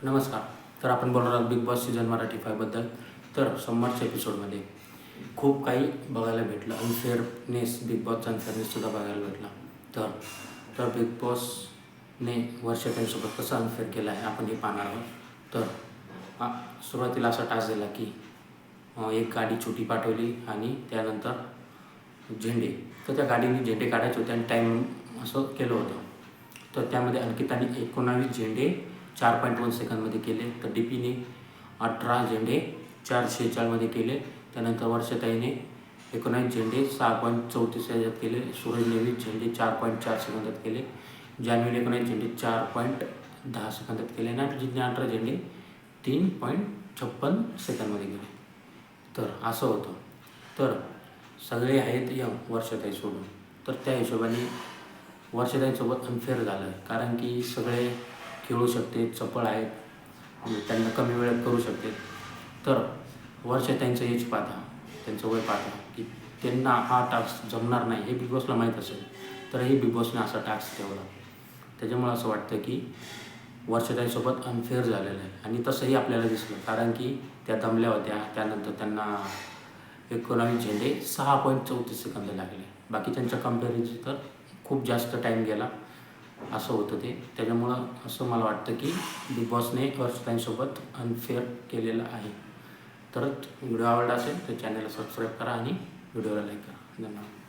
नमस्कार. तर आपण बोलणार आहोत बिग बॉस सीझन मराठी 5 बद्दल. तर समोरच्या एपिसोडमध्ये खूप काही बघायला भेटलं. अनफेअरनेस, बिग बॉसचा अनफेअरनेससुद्धा बघायला भेटला. तर तर बिग बॉसने वर्षाताईंसोबत कसं अनफेअर केलं आहे आपण हे पाहणार आहोत. तर सुरुवातीला असा टास्क दिला की एक गाडी छोटी पाठवली आणि त्यानंतर झेंडे. तर त्या गाडीने झेंडे काढायचे होते आणि टाईम असं केलं होतं. तर त्यामध्ये अंकिताने 19 झेंडे 4.1 सेकंदमध्ये केले. तर डीपीने 18 झेंडे 4:46 केले. त्यानंतर वर्षाताईने 19 झेंडे 6.34 याच्यात केले. सूरजने 20 झेंडे 4.4 सेकंदात केले. जान्हवीने 19 झेंडे 4.10 सेकंदात केले. आणि अभिजितने 18 झेंडे 3.56 सेकंदमध्ये केले. तर असं होतं. तर सगळे आहेत यंग वर्षाताई सोडून. तर त्या हिशोबाने वर्षाताईंसोबत अनफेअर झालं आहे. कारण की सगळे खेळू शकते, चपळ आहेत, त्यांना कमी वेळात करू शकते. तर वर्षाताईंचं एज पाहता, त्यांचं वय पाहता की त्यांना हा टास्क जमणार नाही हे बिग बॉसला माहीत असेल, तरीही बिग बॉसने असा टास्क ठेवला. त्याच्यामुळं असं वाटतं की वर्षाताईंसोबत अनफेअर झालेलं आहे. आणि तसंही आपल्याला दिसलं, कारण की त्या दमल्या होत्या. त्यानंतर त्यांना 19 झेंडे 6.34 सेकंद लागले. बाकीच्यांच्या कंपॅरिझन तर खूप जास्त टाईम गेला, असं होतं ते. त्याच्यामुळं असं मला वाटतं की बिग बॉसने वर्षाताईंसोबत अनफेअर केलेलं आहे. तर व्हिडिओ आवडला असेल तर चॅनलला सबस्क्राईब करा आणि व्हिडिओला लाईक करा. धन्यवाद.